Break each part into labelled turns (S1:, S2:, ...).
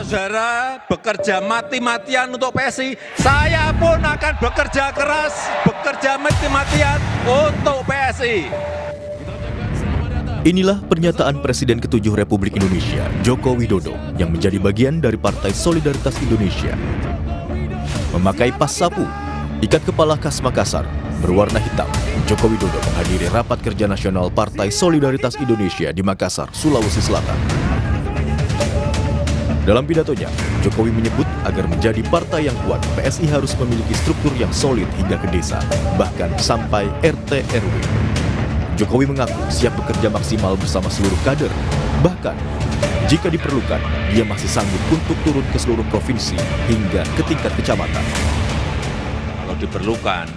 S1: saudara-saudara bekerja mati-matian untuk PSI, saya pun akan bekerja keras, bekerja mati-matian untuk PSI.
S2: Inilah pernyataan Presiden ke-7 Republik Indonesia, Joko Widodo, yang menjadi bagian dari Partai Solidaritas Indonesia. Memakai pas sapu, ikat kepala khas Makassar, berwarna hitam, Joko Widodo menghadiri rapat kerja nasional Partai Solidaritas Indonesia di Makassar, Sulawesi Selatan. Dalam pidatonya, Jokowi menyebut agar menjadi partai yang kuat, PSI harus memiliki struktur yang solid hingga ke desa, bahkan sampai RT RW. Jokowi mengaku siap bekerja maksimal bersama seluruh kader. Bahkan, jika diperlukan, dia masih sanggup untuk turun ke seluruh provinsi hingga ke tingkat kecamatan.
S1: Kalau diperlukan,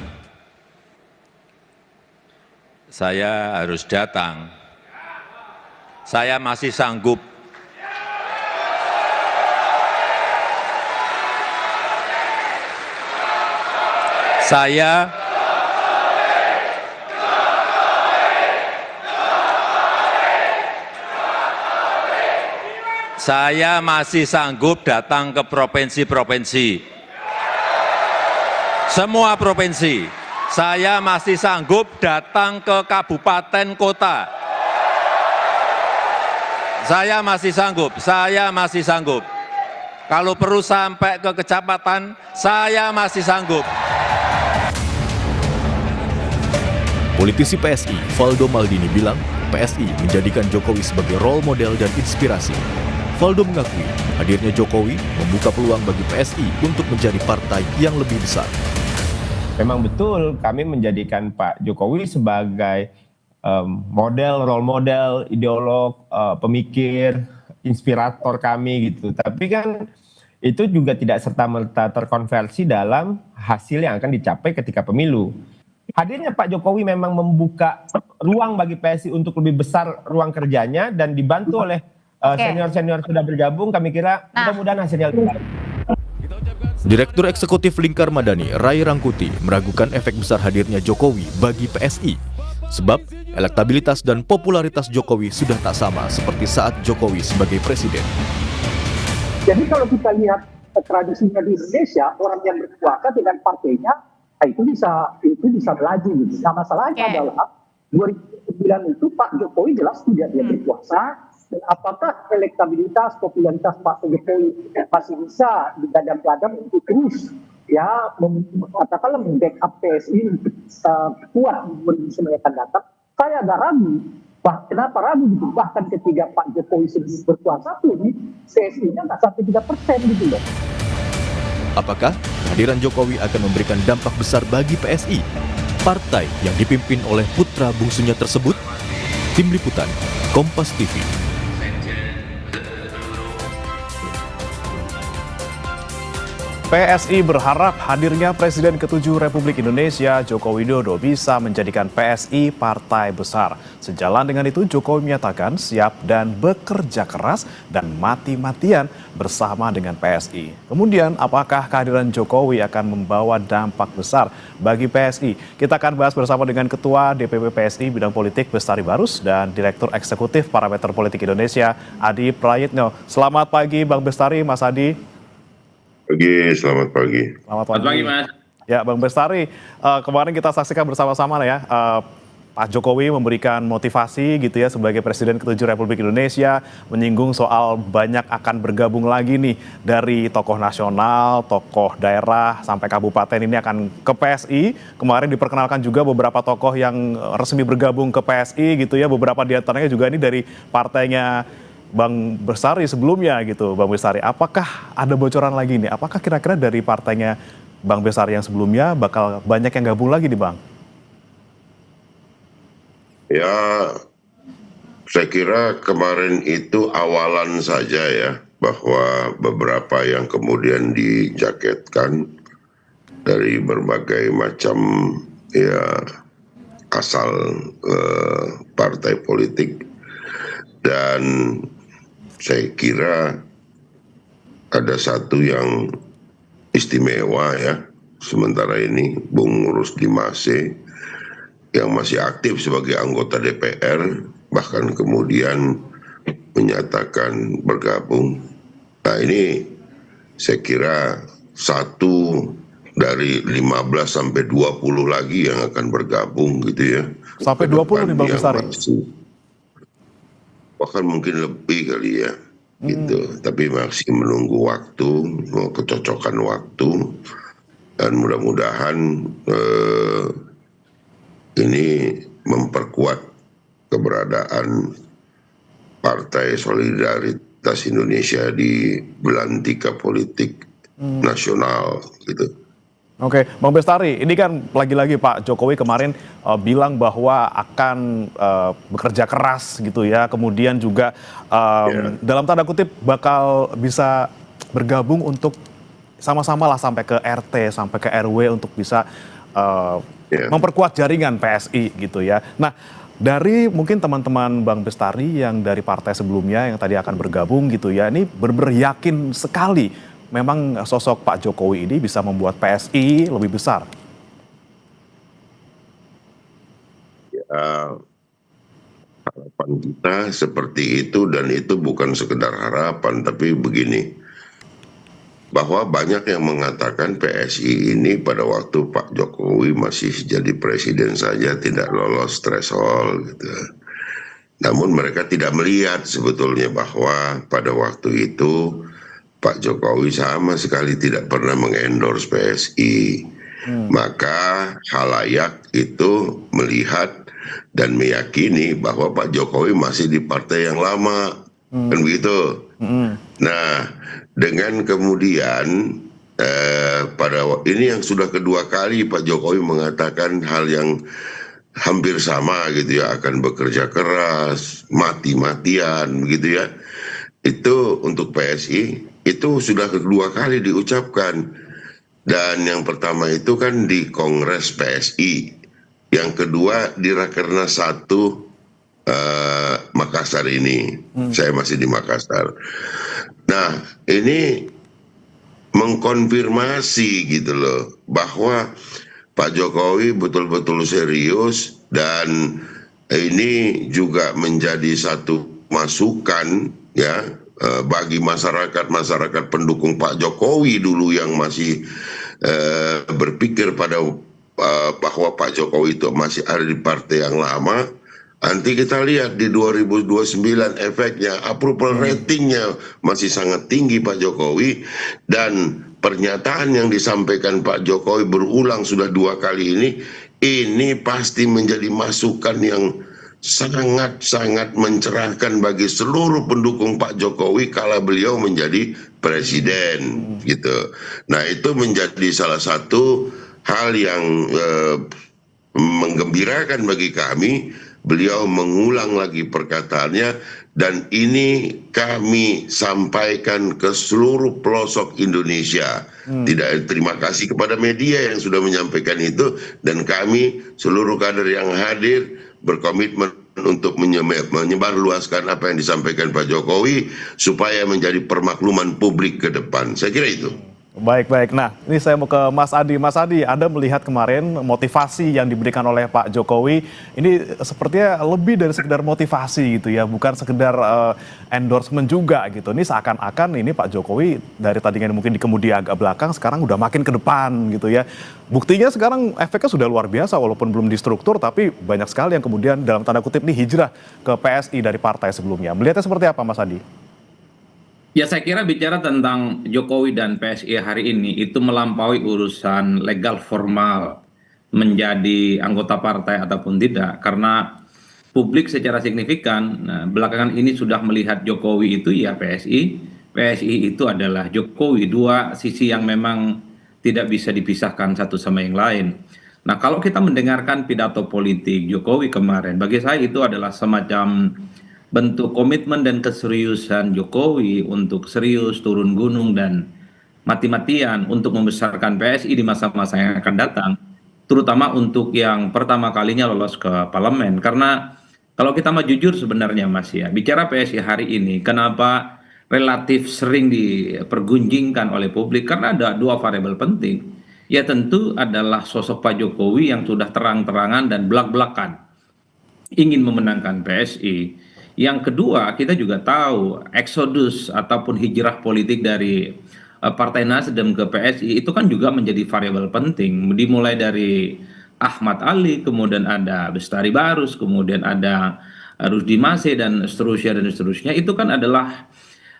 S1: saya harus datang. Saya masih sanggup. Saya masih sanggup datang ke provinsi-provinsi. Semua provinsi. Saya masih sanggup datang ke kabupaten kota. Saya masih sanggup. Kalau perlu sampai ke kecamatan, saya masih sanggup.
S2: Politisi PSI, Valdo Maldini bilang, PSI menjadikan Jokowi sebagai role model dan inspirasi. Valdo mengakui hadirnya Jokowi membuka peluang bagi PSI untuk menjadi partai yang lebih besar.
S3: Memang betul kami menjadikan Pak Jokowi sebagai role model, ideolog, pemikir, inspirator kami gitu. Tapi kan itu juga tidak serta-merta terkonversi dalam hasil yang akan dicapai ketika pemilu. Hadirnya Pak Jokowi memang membuka ruang bagi PSI untuk lebih besar ruang kerjanya dan dibantu oleh senior-senior sudah bergabung, kami kira mudah-mudahan hasilnya lebih baik.
S2: Direktur Eksekutif Lingkar Madani, Ray Rangkuti, meragukan efek besar hadirnya Jokowi bagi PSI. Sebab elektabilitas dan popularitas Jokowi sudah tak sama seperti saat Jokowi sebagai presiden.
S4: Jadi kalau kita lihat tradisinya di Indonesia, orang yang berkuasa dengan partainya, itu bisa melaju gitu. Nah, masalahnya adalah 2009 itu Pak Jokowi jelas tidak dia berkuasa. Dan apakah elektabilitas, popularitas Pak Jokowi masih bisa digadang-gadang untuk terus ya katakanlah membackup PSI kuat di 2009 akan datang? Saya agak ragu. Kenapa ragu gitu? Bahkan ketika Pak Jokowi sedang berkuasa pun PSI-nya nggak sampai 3% gitu loh.
S2: Apakah kehadiran Jokowi akan memberikan dampak besar bagi PSI? Partai yang dipimpin oleh putra bungsunya tersebut? Tim Liputan, Kompas TV.
S5: PSI berharap hadirnya Presiden ke-7 Republik Indonesia Joko Widodo bisa menjadikan PSI partai besar. Sejalan dengan itu, Jokowi menyatakan siap dan bekerja keras dan mati-matian bersama dengan PSI. Kemudian, apakah kehadiran Jokowi akan membawa dampak besar bagi PSI? Kita akan bahas bersama dengan Ketua DPP PSI Bidang Politik Bestari Barus dan Direktur Eksekutif Parameter Politik Indonesia Adi Prayitno. Selamat pagi Bang Bestari, Mas Adi.
S6: Selamat pagi.
S5: Selamat pagi, Mas. Ya, Bang Bestari, kemarin kita saksikan bersama-sama ya, Pak Jokowi memberikan motivasi gitu ya sebagai Presiden ke-7 Republik Indonesia, menyinggung soal banyak akan bergabung lagi nih dari tokoh nasional, tokoh daerah, sampai kabupaten ini akan ke PSI. Kemarin diperkenalkan juga beberapa tokoh yang resmi bergabung ke PSI gitu ya, beberapa di antaranya juga ini dari partainya Bang Bestari sebelumnya gitu, Bang Bestari. Apakah ada bocoran lagi nih? Apakah kira-kira dari partainya Bang Bestari yang sebelumnya bakal banyak yang gabung lagi nih, Bang?
S6: Ya, saya kira kemarin itu awalan saja ya, bahwa beberapa yang kemudian dijaketkan dari berbagai macam ya asal partai politik. Dan saya kira ada satu yang istimewa ya, sementara ini Bung Rusdi Mase yang masih aktif sebagai anggota DPR, bahkan kemudian menyatakan bergabung. Nah ini saya kira satu dari 15 sampai 20 lagi yang akan bergabung gitu ya.
S5: Sampai 20 nih Bang Bestari.
S6: Bahkan mungkin lebih kali ya. Gitu. Tapi masih menunggu waktu, kecocokan waktu, dan mudah-mudahan ini memperkuat keberadaan Partai Solidaritas Indonesia di belantika politik nasional gitu.
S5: Oke, Bang Bestari, ini kan lagi-lagi Pak Jokowi kemarin bilang bahwa akan bekerja keras gitu ya, kemudian juga dalam tanda kutip bakal bisa bergabung untuk sama-sama lah sampai ke RT, sampai ke RW untuk bisa memperkuat jaringan PSI gitu ya. Nah, dari mungkin teman-teman Bang Bestari yang dari partai sebelumnya yang tadi akan bergabung gitu ya, ini benar-benar yakin sekali memang sosok Pak Jokowi ini bisa membuat PSI lebih besar.
S6: Ya, harapan kita seperti itu, dan itu bukan sekedar harapan, tapi begini, bahwa banyak yang mengatakan PSI ini pada waktu Pak Jokowi masih jadi presiden saja tidak lolos threshold gitu. Namun mereka tidak melihat sebetulnya bahwa pada waktu itu Pak Jokowi sama sekali tidak pernah mengendorse PSI. Maka halayak itu melihat dan meyakini bahwa Pak Jokowi masih di partai yang lama. Kan begitu. Nah, dengan kemudian ini yang sudah kedua kali Pak Jokowi mengatakan hal yang hampir sama gitu ya, akan bekerja keras, mati-matian gitu ya. Itu untuk PSI itu sudah kedua kali diucapkan. Dan yang pertama itu kan di Kongres PSI, yang kedua di Rakernas 1 Makassar ini. Saya masih di Makassar. Nah, ini mengkonfirmasi gitu loh bahwa Pak Jokowi betul-betul serius, dan ini juga menjadi satu masukan ya bagi masyarakat pendukung Pak Jokowi dulu yang masih berpikir pada bahwa Pak Jokowi itu masih ada di partai yang lama. Nanti kita lihat di 2029 efeknya, approval ratingnya masih sangat tinggi Pak Jokowi, dan pernyataan yang disampaikan Pak Jokowi berulang sudah 2 kali ini pasti menjadi masukan yang sangat-sangat mencerahkan bagi seluruh pendukung Pak Jokowi kala beliau menjadi presiden gitu. Nah, itu menjadi salah satu hal yang menggembirakan bagi kami. Beliau mengulang lagi perkataannya, dan ini kami sampaikan ke seluruh pelosok Indonesia. Terima kasih kepada media yang sudah menyampaikan itu, dan kami seluruh kader yang hadir berkomitmen untuk menyebarluaskan apa yang disampaikan Pak Jokowi supaya menjadi permakluman publik ke depan. Saya kira itu.
S5: Baik. Nah, ini saya mau ke Mas Adi. Mas Adi, Anda melihat kemarin motivasi yang diberikan oleh Pak Jokowi ini sepertinya lebih dari sekedar motivasi gitu ya, bukan sekedar endorsement juga gitu. Ini seakan-akan ini Pak Jokowi dari tadinya mungkin dikemudi agak belakang, sekarang udah makin ke depan gitu ya. Buktinya sekarang efeknya sudah luar biasa, walaupun belum distruktur, tapi banyak sekali yang kemudian dalam tanda kutip nih hijrah ke PSI dari partai sebelumnya. Melihatnya seperti apa Mas Adi?
S7: Ya, saya kira bicara tentang Jokowi dan PSI hari ini itu melampaui urusan legal formal menjadi anggota partai ataupun tidak, karena publik secara signifikan belakangan ini sudah melihat Jokowi itu ya PSI itu adalah Jokowi, dua sisi yang memang tidak bisa dipisahkan satu sama yang lain. Nah, kalau kita mendengarkan pidato politik Jokowi kemarin, bagi saya itu adalah semacam bentuk komitmen dan keseriusan Jokowi untuk serius turun gunung dan mati-matian untuk membesarkan PSI di masa-masa yang akan datang, terutama untuk yang pertama kalinya lolos ke parlemen. Karena kalau kita mau jujur sebenarnya Mas ya, bicara PSI hari ini, kenapa relatif sering dipergunjingkan oleh publik? Karena ada 2 variabel penting. Ya, tentu adalah sosok Pak Jokowi yang sudah terang-terangan dan belak-belakan ingin memenangkan PSI. Yang kedua, kita juga tahu eksodus ataupun hijrah politik dari Partai Nasdem ke PSI itu kan juga menjadi variabel penting. Dimulai dari Ahmad Ali, kemudian ada Bestari Barus, kemudian ada Rusdi Masih dan seterusnya. Itu kan adalah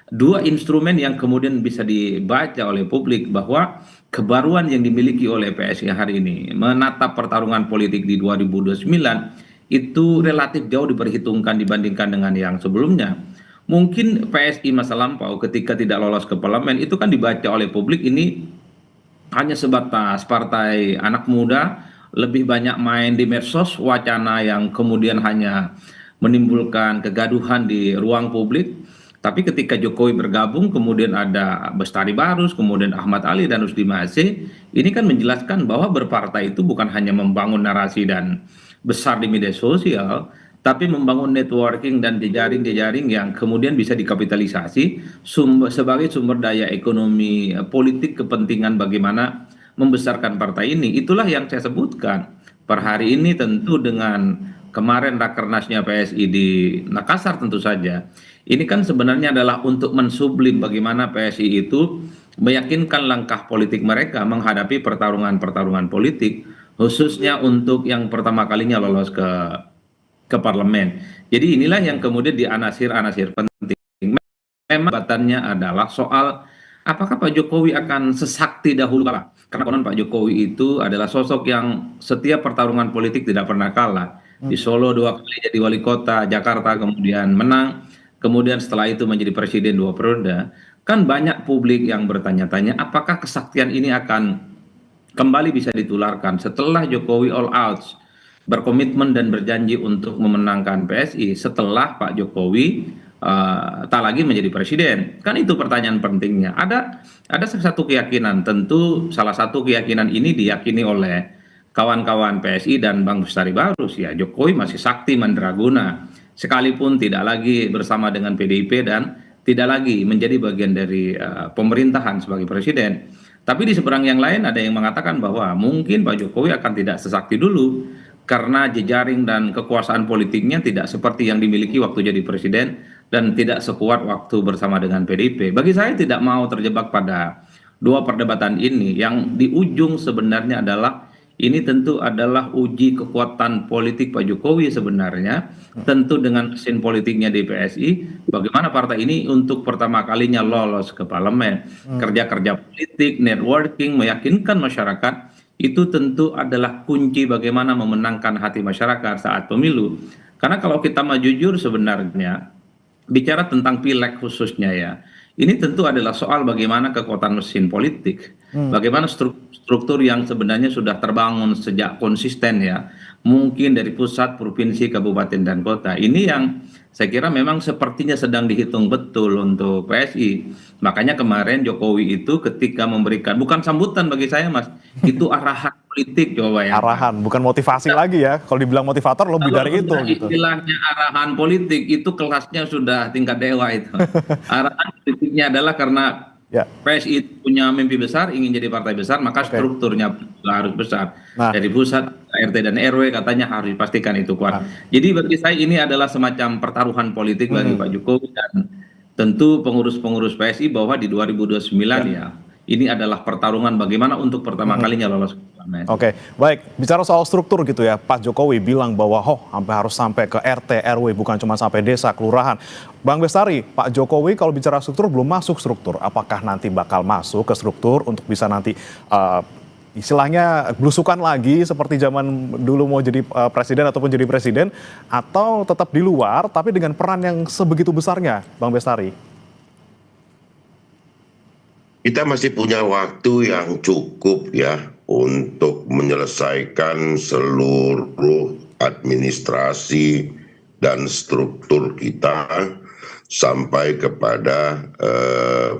S7: dua instrumen yang kemudian bisa dibaca oleh publik bahwa kebaruan yang dimiliki oleh PSI hari ini menatap pertarungan politik di 2029 itu relatif jauh diperhitungkan dibandingkan dengan yang sebelumnya. Mungkin PSI masa lampau ketika tidak lolos ke parlemen itu kan dibaca oleh publik ini hanya sebatas partai anak muda, lebih banyak main di medsos, wacana yang kemudian hanya menimbulkan kegaduhan di ruang publik. Tapi ketika Jokowi bergabung, kemudian ada Bestari Barus, kemudian Ahmad Ali dan Rusdi Masih, ini kan menjelaskan bahwa berpartai itu bukan hanya membangun narasi dan besar di media sosial, tapi membangun networking dan jejaring-jejaring yang kemudian bisa dikapitalisasi sebagai sumber daya ekonomi politik kepentingan bagaimana membesarkan partai ini. Itulah yang saya sebutkan. Per hari ini tentu dengan kemarin rakernasnya PSI di Makassar tentu saja. Ini kan sebenarnya adalah untuk mensublim bagaimana PSI itu meyakinkan langkah politik mereka menghadapi pertarungan-pertarungan politik, khususnya untuk yang pertama kalinya lolos ke parlemen. Jadi inilah yang kemudian dianasir-anasir penting. Memang batannya adalah soal apakah Pak Jokowi akan sesakti dahulu kalah. Karena konon Pak Jokowi itu adalah sosok yang setiap pertarungan politik tidak pernah kalah. Di Solo 2 kali jadi wali kota, Jakarta kemudian menang, kemudian setelah itu menjadi presiden 2 periode. Kan banyak publik yang bertanya-tanya apakah kesaktian ini akan kembali bisa ditularkan setelah Jokowi all out, berkomitmen dan berjanji untuk memenangkan PSI setelah Pak Jokowi tak lagi menjadi presiden. Kan itu pertanyaan pentingnya. Ada satu keyakinan, tentu salah satu keyakinan ini diyakini oleh kawan-kawan PSI dan Bang Bestari Barus, ya Jokowi masih sakti mandraguna, sekalipun tidak lagi bersama dengan PDIP dan tidak lagi menjadi bagian dari pemerintahan sebagai presiden. Tapi di seberang yang lain ada yang mengatakan bahwa mungkin Pak Jokowi akan tidak sesakti dulu karena jejaring dan kekuasaan politiknya tidak seperti yang dimiliki waktu jadi presiden dan tidak sekuat waktu bersama dengan PDIP. Bagi saya tidak mau terjebak pada dua perdebatan ini. Yang di ujung sebenarnya adalah ini tentu adalah uji kekuatan politik Pak Jokowi sebenarnya, tentu dengan mesin politiknya di PSI, bagaimana partai ini untuk pertama kalinya lolos ke parlemen, kerja-kerja politik, networking, meyakinkan masyarakat, itu tentu adalah kunci bagaimana memenangkan hati masyarakat saat pemilu. Karena kalau kita mau jujur sebenarnya, bicara tentang pileg khususnya ya, ini tentu adalah soal bagaimana kekuatan mesin politik, bagaimana struktur yang sebenarnya sudah terbangun sejak konsisten ya, mungkin dari pusat, provinsi, kabupaten, dan kota. Ini yang saya kira memang sepertinya sedang dihitung betul untuk PSI. Makanya kemarin Jokowi itu ketika memberikan, bukan sambutan bagi saya Mas, itu arahan politik coba ya.
S5: Arahan, bukan motivasi lagi ya. Kalau dibilang motivator lebih dari itu.
S7: Istilahnya arahan politik itu kelasnya sudah tingkat dewa itu. Arahan politiknya adalah karena PSI punya mimpi besar, ingin jadi partai besar, maka strukturnya harus besar. Dari pusat, RT dan RW katanya harus dipastikan itu kuat. Jadi bagi saya ini adalah semacam pertaruhan politik bagi Pak Jokowi dan tentu pengurus-pengurus PSI bahwa di 2029 ya, ini adalah pertarungan bagaimana untuk pertama kalinya lolos ke parlemen.
S5: Oke, baik. Bicara soal struktur gitu ya, Pak Jokowi bilang bahwa harus sampai ke RT, RW, bukan cuma sampai desa, kelurahan. Bang Bestari, Pak Jokowi kalau bicara struktur belum masuk struktur. Apakah nanti bakal masuk ke struktur untuk bisa nanti istilahnya belusukan lagi seperti zaman dulu mau jadi presiden ataupun jadi presiden, atau tetap di luar tapi dengan peran yang sebegitu besarnya, Bang Bestari?
S6: Kita masih punya waktu yang cukup ya untuk menyelesaikan seluruh administrasi dan struktur kita sampai kepada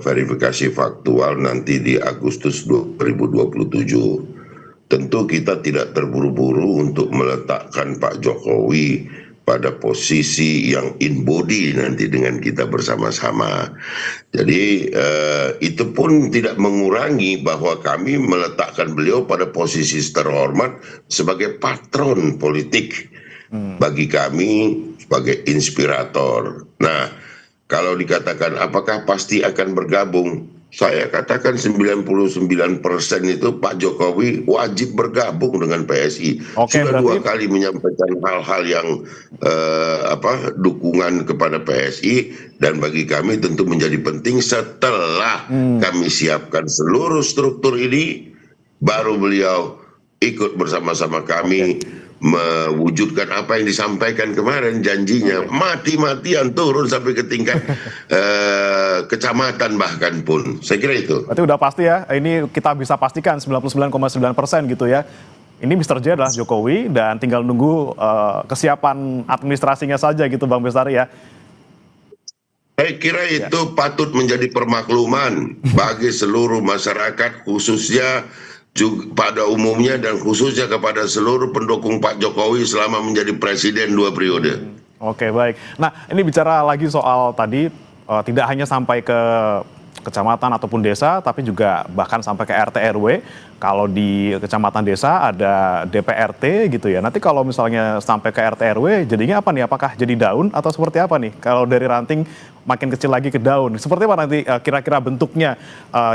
S6: verifikasi faktual nanti di Agustus 2027. Tentu kita tidak terburu-buru untuk meletakkan Pak Jokowi pada posisi yang in body nanti dengan kita bersama-sama. Jadi itu pun tidak mengurangi bahwa kami meletakkan beliau pada posisi terhormat sebagai patron politik. Bagi kami sebagai inspirator. Nah, kalau dikatakan apakah pasti akan bergabung, saya katakan 99% itu Pak Jokowi wajib bergabung dengan PSI.
S5: Oke,
S6: Sudah
S5: berarti
S6: 2 kali menyampaikan hal-hal yang dukungan kepada PSI, dan bagi kami tentu menjadi penting setelah kami siapkan seluruh struktur ini, baru beliau ikut bersama-sama kami mewujudkan apa yang disampaikan kemarin, janjinya mati-matian turun sampai ke tingkat kecamatan bahkan pun. Saya kira itu.
S5: Berarti udah pasti ya, ini kita bisa pastikan 99,9% gitu ya. Ini Mr. J adalah Jokowi dan tinggal nunggu kesiapan administrasinya saja gitu Bang Bestari ya.
S6: Saya kira itu patut menjadi permakluman bagi seluruh masyarakat, khususnya pada umumnya dan khususnya kepada seluruh pendukung Pak Jokowi selama menjadi presiden 2 periode.
S5: Oke, baik. Nah, ini bicara lagi soal tadi tidak hanya sampai ke kecamatan ataupun desa, tapi juga bahkan sampai ke RT RW. Kalau di kecamatan desa ada DPRT gitu ya. Nanti kalau misalnya sampai ke RT RW, jadinya apa nih? Apakah jadi daun atau seperti apa nih? Kalau dari ranting makin kecil lagi ke daun. Seperti apa nanti kira-kira bentuknya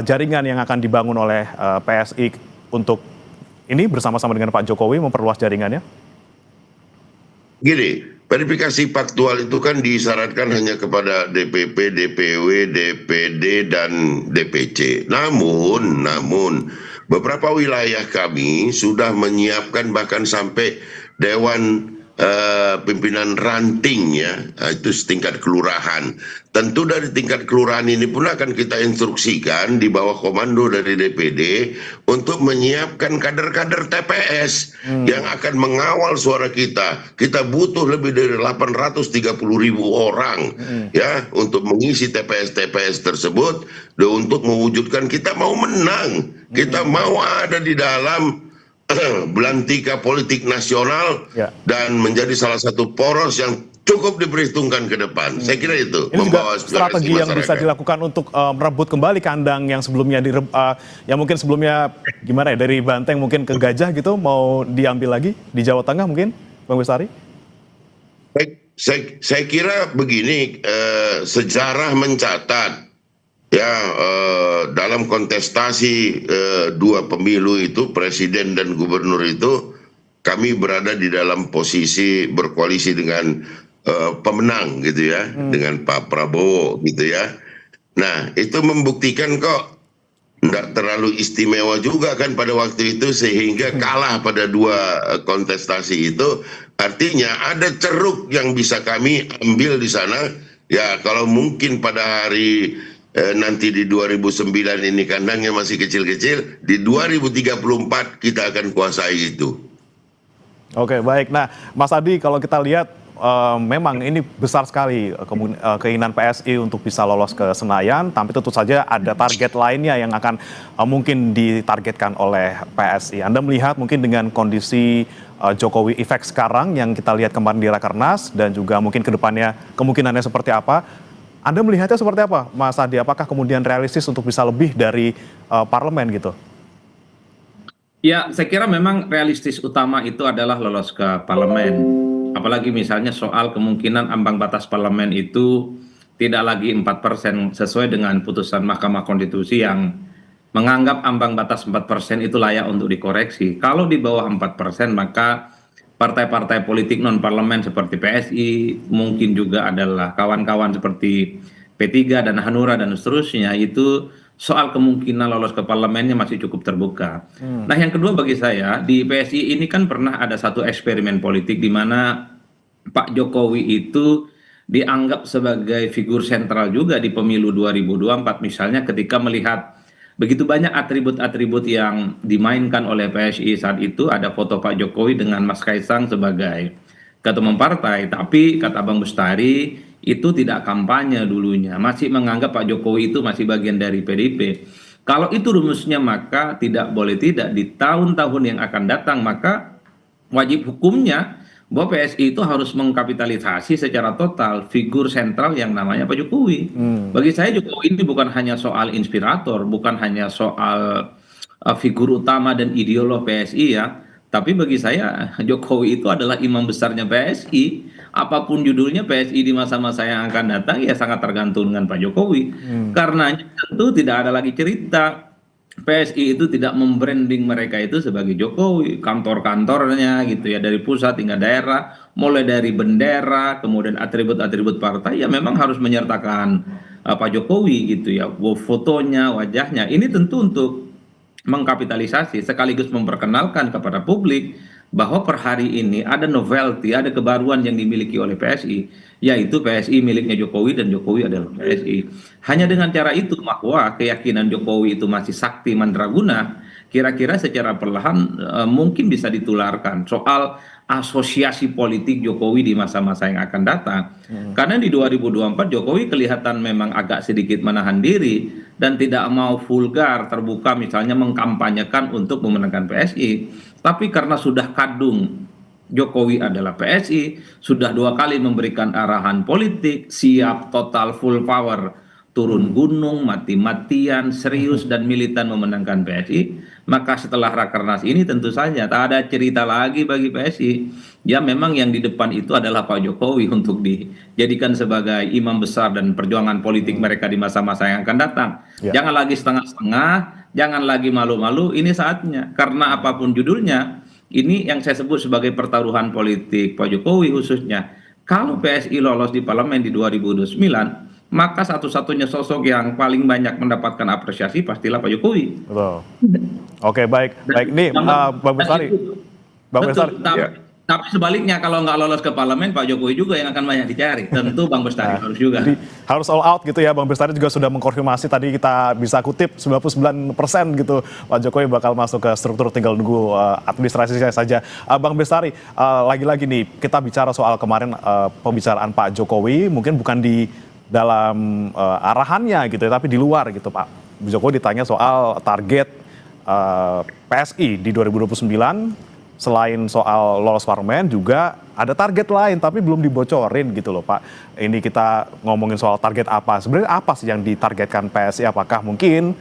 S5: jaringan yang akan dibangun oleh PSI untuk ini bersama-sama dengan Pak Jokowi memperluas jaringannya?
S6: Gini, verifikasi faktual itu kan disyaratkan hanya kepada DPP, DPW, DPD, dan DPC. Namun beberapa wilayah kami sudah menyiapkan bahkan sampai Dewan Pimpinan Ranting ya, itu setingkat kelurahan. Tentu dari tingkat kelurahan ini pun akan kita instruksikan di bawah komando dari DPD untuk menyiapkan kader-kader TPS yang akan mengawal suara kita. Kita butuh lebih dari 830.000 orang ya untuk mengisi TPS-TPS tersebut, untuk mewujudkan kita mau menang, kita mau ada di dalam belantika politik nasional dan menjadi salah satu poros yang cukup diperhitungkan ke depan. Saya kira itu
S5: ini
S6: membawa
S5: juga strategi yang bisa dilakukan untuk merebut kembali kandang yang sebelumnya yang mungkin sebelumnya gimana ya, dari Banteng mungkin ke Gajah gitu, mau diambil lagi di Jawa Tengah mungkin, Bang Bestari?
S6: Saya kira begini, sejarah mencatat ya, dalam kontestasi 2 pemilu itu, presiden dan gubernur itu, kami berada di dalam posisi berkoalisi dengan pemenang gitu ya, dengan Pak Prabowo gitu ya. Nah, itu membuktikan kok nggak terlalu istimewa juga kan pada waktu itu, sehingga kalah pada 2 kontestasi itu. Artinya ada ceruk yang bisa kami ambil di sana. Ya, kalau mungkin pada hari nanti di 2009 ini kandangnya masih kecil-kecil, di 2034 kita akan kuasai itu. Oke,
S5: baik. Nah, Mas Adi, kalau kita lihat memang ini besar sekali keinginan PSI untuk bisa lolos ke Senayan, tapi tentu saja ada target lainnya yang akan mungkin ditargetkan oleh PSI. Anda melihat mungkin dengan kondisi Jokowi efek sekarang yang kita lihat kemarin di Rakernas dan juga mungkin ke depannya kemungkinannya seperti apa? Anda melihatnya seperti apa, Mas Adi? Apakah kemudian realistis untuk bisa lebih dari parlemen gitu?
S7: Ya, saya kira memang realistis utama itu adalah lolos ke parlemen. Apalagi misalnya soal kemungkinan ambang batas parlemen itu tidak lagi 4% sesuai dengan putusan Mahkamah Konstitusi yang menganggap ambang batas 4% itu layak untuk dikoreksi. Kalau di bawah 4%, maka partai-partai politik non-parlemen seperti PSI, mungkin juga adalah kawan-kawan seperti P3 dan Hanura dan seterusnya, itu soal kemungkinan lolos ke parlemennya masih cukup terbuka. Nah, yang kedua bagi saya, di PSI ini kan pernah ada satu eksperimen politik di mana Pak Jokowi itu dianggap sebagai figur sentral juga di pemilu 2024, misalnya ketika melihat begitu banyak atribut-atribut yang dimainkan oleh PSI saat itu. Ada foto Pak Jokowi dengan Mas Kaisang sebagai ketua umum partai, tapi kata Bang Bestari itu tidak kampanye dulunya, masih menganggap Pak Jokowi itu masih bagian dari PDIP. Kalau itu rumusnya, maka tidak boleh tidak di tahun-tahun yang akan datang, maka wajib hukumnya bahwa PSI itu harus mengkapitalisasi secara total figur sentral yang namanya Pak Jokowi. Bagi saya Jokowi ini bukan hanya soal inspirator, bukan hanya soal figur utama dan ideolog PSI ya, Tapi bagi saya Jokowi itu adalah imam besarnya PSI. Apapun judulnya PSI di masa-masa yang akan datang ya sangat tergantung dengan Pak Jokowi. Karenanya tentu tidak ada lagi cerita PSI itu tidak membranding mereka itu sebagai Jokowi, kantor-kantornya gitu ya, dari pusat hingga daerah, mulai dari bendera, kemudian atribut-atribut partai ya memang harus menyertakan Pak Jokowi gitu ya, fotonya, wajahnya. Ini tentu untuk mengkapitalisasi sekaligus memperkenalkan kepada publik bahwa per hari ini ada novelty, ada kebaruan yang dimiliki oleh PSI, yaitu PSI miliknya Jokowi dan Jokowi adalah PSI. Hanya dengan cara itu bahwa keyakinan Jokowi itu masih sakti mandraguna, kira-kira secara perlahan mungkin bisa ditularkan soal asosiasi politik Jokowi di masa-masa yang akan datang. Karena di 2024 Jokowi kelihatan memang agak sedikit menahan diri dan tidak mau vulgar terbuka misalnya mengkampanyekan untuk memenangkan PSI. Tapi karena sudah kadung Jokowi adalah PSI, sudah 2 kali memberikan arahan politik, siap total full power, turun gunung, mati-matian, serius dan militan memenangkan PSI, maka setelah Rakernas ini tentu saja tak ada cerita lagi bagi PSI. Ya memang yang di depan itu adalah Pak Jokowi untuk dijadikan sebagai imam besar dan perjuangan politik mereka di masa-masa yang akan datang. Jangan lagi setengah-setengah, jangan lagi malu-malu, ini saatnya. Karena apapun judulnya, ini yang saya sebut sebagai pertaruhan politik Pak Jokowi khususnya. Kalau PSI lolos di parlemen di 2029, maka satu-satunya sosok yang paling banyak mendapatkan apresiasi pastilah Pak Jokowi.
S5: Betul. Oke, baik. Baik, nih Bang Bestari. Bang Bestari.
S7: Tapi sebaliknya kalau nggak lolos ke parlemen, Pak Jokowi juga yang akan banyak dicari. Tentu Bang Bestari harus juga.
S5: Jadi harus all out gitu ya. Bang Bestari juga sudah mengkonfirmasi tadi kita bisa kutip 99% gitu. Pak Jokowi bakal masuk ke struktur, tinggal nunggu administrasinya saja. Bang Bestari, lagi-lagi nih kita bicara soal kemarin pembicaraan Pak Jokowi, mungkin bukan di dalam arahannya gitu ya, tapi di luar gitu Pak. Jokowi ditanya soal target PSI di 2029, selain soal lolos parlemen juga ada target lain tapi belum dibocorin gitu loh Pak. Ini kita ngomongin soal target apa, sebenarnya apa sih yang ditargetkan PSI? Apakah mungkin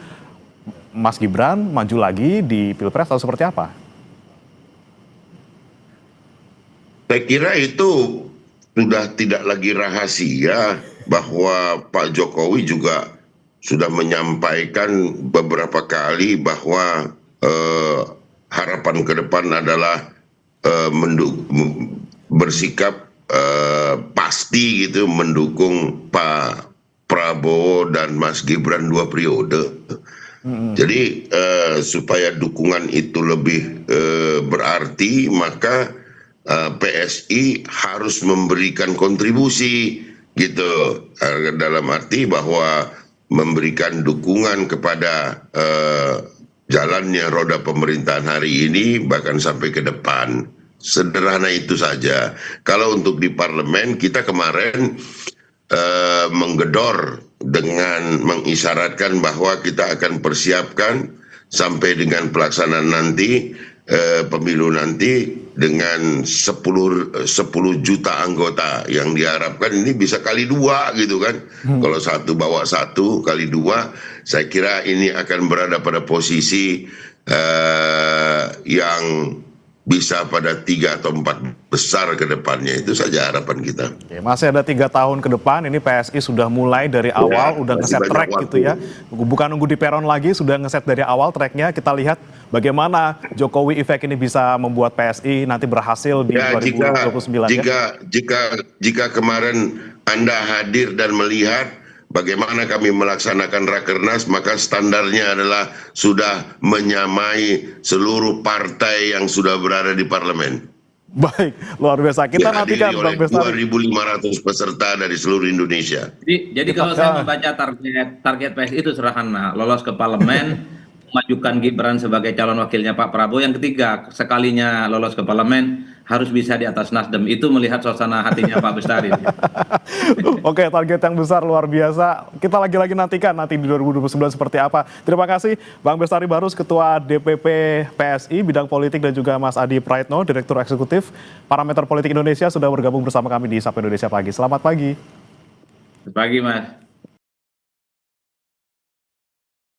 S5: Mas Gibran maju lagi di Pilpres atau seperti apa?
S6: Saya kira itu sudah tidak lagi rahasia bahwa Pak Jokowi juga sudah menyampaikan beberapa kali bahwa harapan ke depan adalah bersikap pasti gitu mendukung Pak Prabowo dan Mas Gibran 2 periode. Jadi supaya dukungan itu lebih berarti, maka PSI harus memberikan kontribusi gitu, dalam arti bahwa memberikan dukungan kepada jalannya roda pemerintahan hari ini bahkan sampai ke depan. Sederhana itu saja. Kalau untuk di parlemen, kita kemarin menggedor dengan mengisyaratkan bahwa kita akan persiapkan sampai dengan pelaksanaan nanti, pemilu nanti, dengan 10 juta anggota yang diharapkan ini bisa kali 2 gitu kan. Kalau 1 bawa 1 kali 2, saya kira ini akan berada pada posisi yang bisa pada 3 atau 4 besar ke depannya. Itu saja harapan kita.
S5: Oke, masih ada 3 tahun ke depan, ini PSI sudah mulai dari awal, udah ngeset track gitu ya. Bukan nunggu di peron lagi, sudah ngeset dari awal tracknya. Kita lihat bagaimana Jokowi Effect ini bisa membuat PSI nanti berhasil di 2029.
S6: Jika kemarin Anda hadir dan melihat bagaimana kami melaksanakan Rakernas, maka standarnya adalah sudah menyamai seluruh partai yang sudah berada di parlemen.
S5: Baik, luar biasa. Kita nantikan Bang Bestari.
S6: 2.500 peserta dari seluruh Indonesia.
S7: Jadi kalau saya membaca target PSI itu sederhana, lolos ke parlemen, majukan Gibran sebagai calon wakilnya Pak Prabowo. Yang ketiga, sekalinya lolos ke parlemen, harus bisa di atas Nasdem. Itu melihat suasana hatinya Pak Bestari.
S5: Oke, target yang besar luar biasa. Kita lagi-lagi nantikan nanti di 2029 seperti apa. Terima kasih Bang Bestari Barus, Ketua DPP PSI Bidang Politik, dan juga Mas Adi Praitno, Direktur Eksekutif Parameter Politik Indonesia, sudah bergabung bersama kami di Sapa Indonesia Pagi. Selamat pagi.
S7: Selamat pagi Mas.